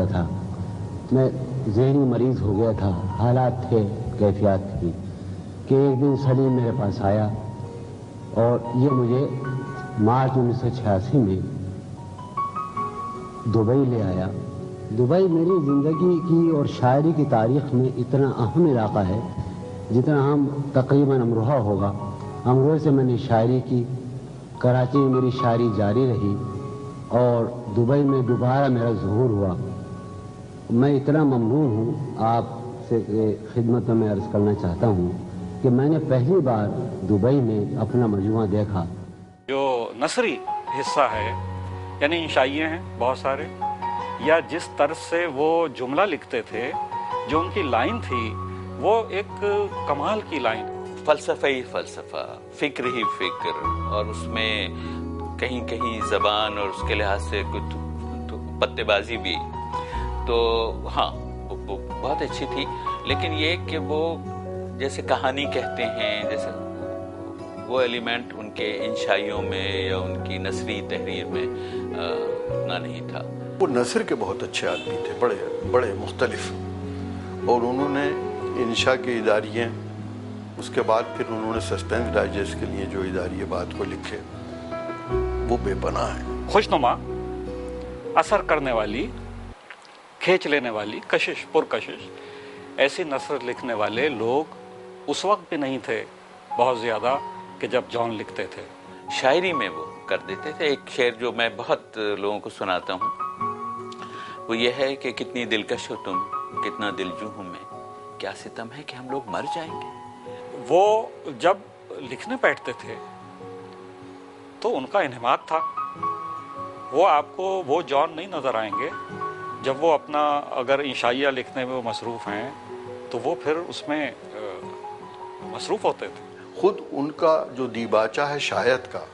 کرتا تھا. میں ذہنی مریض ہو گیا تھا. حالات تھے, کیفیات تھی کہ ایک دن سلیم میرے پاس آیا اور یہ مجھے مارچ 1986 میں دبئی لے آیا. دبئی میری زندگی کی اور شاعری کی تاریخ میں اتنا اہم علاقہ ہے جتنا ہم تقریباً امروہہ ہوگا. امروہہ سے میں نے شاعری کی, کراچی میں میری شاعری جاری رہی اور دبئی میں دوبارہ میرا ظہور ہوا. میں اتنا ممنون ہوں آپ سے خدمت میں عرض کرنا چاہتا ہوں کہ میں نے پہلی بار دبئی میں اپنا مجموعہ دیکھا. جو نثری حصہ ہے یعنی انشائیے ہیں بہت سارے, یا جس طرز سے وہ جملہ لکھتے تھے, جو ان کی لائن تھی وہ ایک کمال کی لائن. فلسفہ ہی فلسفہ, فکر ہی فکر, اور اس میں کہیں کہیں زبان اور اس کے لحاظ سے کچھ پتے بازی بھی. تو ہاں وہ بہت اچھی تھی, لیکن یہ کہ وہ جیسے کہانی کہتے ہیں, جیسے وہ ایلیمنٹ ان کے انشائیوں میں یا ان کی نثری تحریر میں اتنا نہیں تھا. وہ نثر کے بہت اچھے آدمی تھے, بڑے بڑے مختلف, اور انہوں نے انشاء کے اداریے, اس کے بعد پھر انہوں نے سسپینس ڈائجسٹ کے لیے جو اداریے بات کو لکھے وہ بے پناہ ہیں. خوشنما, اثر کرنے والی, کھینچ لینے والی, کشش پرکشش, ایسی نثر لکھنے والے لوگ اس وقت بھی نہیں تھے بہت زیادہ کہ جب جان لکھتے تھے. شاعری میں وہ کر دیتے تھے. ایک شعر جو میں بہت لوگوں کو سناتا ہوں وہ یہ ہے کہ کتنی دلکش ہو تم, کتنا دلجو ہوں میں, کیا ستم ہے کہ ہم لوگ مر جائیں گے. وہ جب لکھنے بیٹھتے تھے تو ان کا انہماک تھا. وہ آپ کو وہ جان نہیں نظر آئیں گے جب وہ اپنا, اگر انشائیہ لکھنے میں وہ مصروف ہیں تو وہ پھر اس میں مصروف ہوتے تھے. خود ان کا جو دیباچہ ہے شاید کا,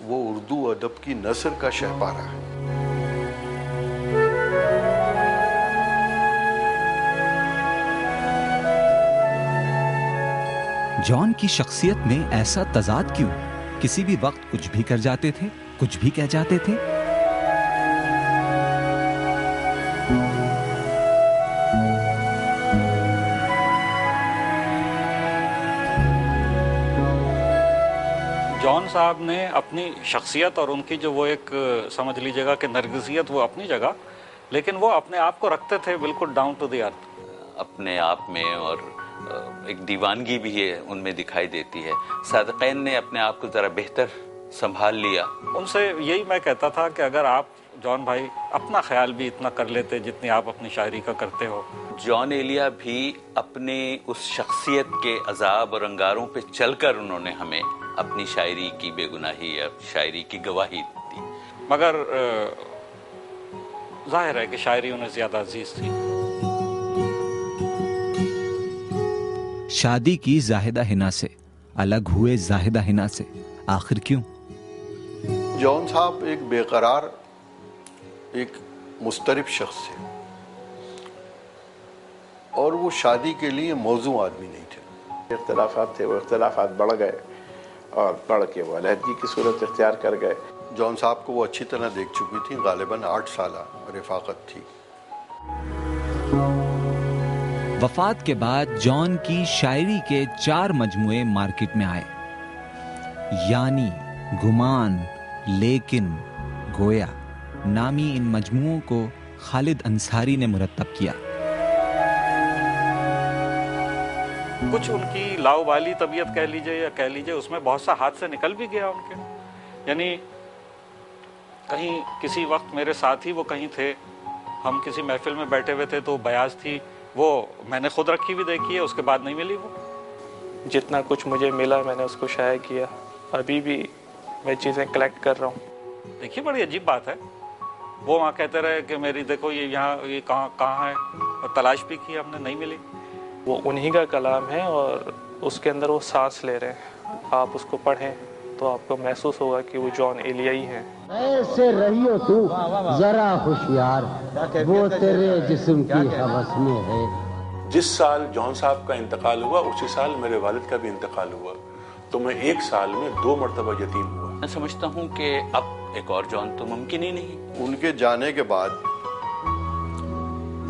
وہ اردو ادب کی نثر کا شہپارہ ہے. جان کی شخصیت میں ایسا تضاد کیوں؟ کسی بھی وقت کچھ بھی کر جاتے تھے, کچھ بھی کہہ جاتے تھے. جان صاحب نے اپنی شخصیت اور ان کی جو وہ ایک سمجھ لیجیے گا کہ نرگسیت, وہ اپنی جگہ, لیکن وہ اپنے آپ کو رکھتے تھے بالکل ڈاؤن ٹو دی ارتھ اپنے آپ میں, اور ایک دیوانگی بھی ہے ان میں دکھائی دیتی ہے. صادقین نے اپنے آپ کو ذرا بہتر سنبھال لیا. ان سے یہی میں کہتا تھا کہ اگر آپ جان بھائی اپنا خیال بھی اتنا کر لیتے جتنی آپ اپنی شاعری کا کرتے ہو. جان ایلیا بھی اپنے اس شخصیت کے عذاب اور انگاروں پہ چل کر انہوں نے ہمیں اپنی شاعری کی بے گناہی یا شاعری کی گواہی دی. مگر ظاہر ہے کہ شاعری انہیں زیادہ عزیز تھی. شادی کی زاہدہ حنا سے, الگ ہوئے زاہدہ حنا سے, آخر کیوں؟ جان صاحب ایک بے قرار, ایک مضطرب شخص تھے, اور وہ شادی کے لیے موزوں آدمی نہیں تھے. اختلافات تھے, وہ اختلافات بڑھ گئے اور بڑھ کے وہ علیحدگی کی صورت اختیار کر گئے. جان صاحب کو وہ اچھی طرح دیکھ چکی تھی, غالباً 8 سالہ رفاقت تھی. وفات کے بعد جان کی شاعری کے 4 مجموعے مارکیٹ میں آئے, یعنی گمان, لیکن, گویا نامی ان مجموعوں کو خالد انصاری نے مرتب کیا. کچھ ان کی لاؤبالی طبیعت کہہ لیجئے یا کہہ لیجئے, اس میں بہت سا ہاتھ سے نکل بھی گیا ان کے. یعنی کہیں کسی وقت میرے ساتھ ہی وہ کہیں تھے, ہم کسی محفل میں بیٹھے ہوئے تھے تو بیاض تھی, وہ میں نے خود رکھی بھی دیکھی ہے, اس کے بعد نہیں ملی. وہ جتنا کچھ مجھے ملا میں نے اس کو شائع کیا. ابھی بھی میں چیزیں کلیکٹ کر رہا ہوں. دیکھیے بڑی عجیب بات ہے, وہ وہاں کہتے رہے کہ میری دیکھو یہ یہاں, یہ کہاں ہے, اور تلاش بھی کی ہم نے, نہیں ملی. وہ انہی کا کلام ہے اور اس کے اندر وہ سانس لے رہے ہیں. آپ اس کو پڑھیں تو آپ کو محسوس ہوگا کہ وہ جان ایلیا ہی ہیں. ایسے رہیو تو ذرا ہوشیار, وہ تیرے جسم کی ہوس میں ہے. جس سال جان صاحب کا انتقال ہوا اسی سال میرے والد کا بھی انتقال ہوا, تو میں 1 سال میں 2 مرتبہ یتیم ہوا. میں سمجھتا ہوں کہ اب ایک اور جان تو ممکن ہی نہیں. ان کے جانے کے بعد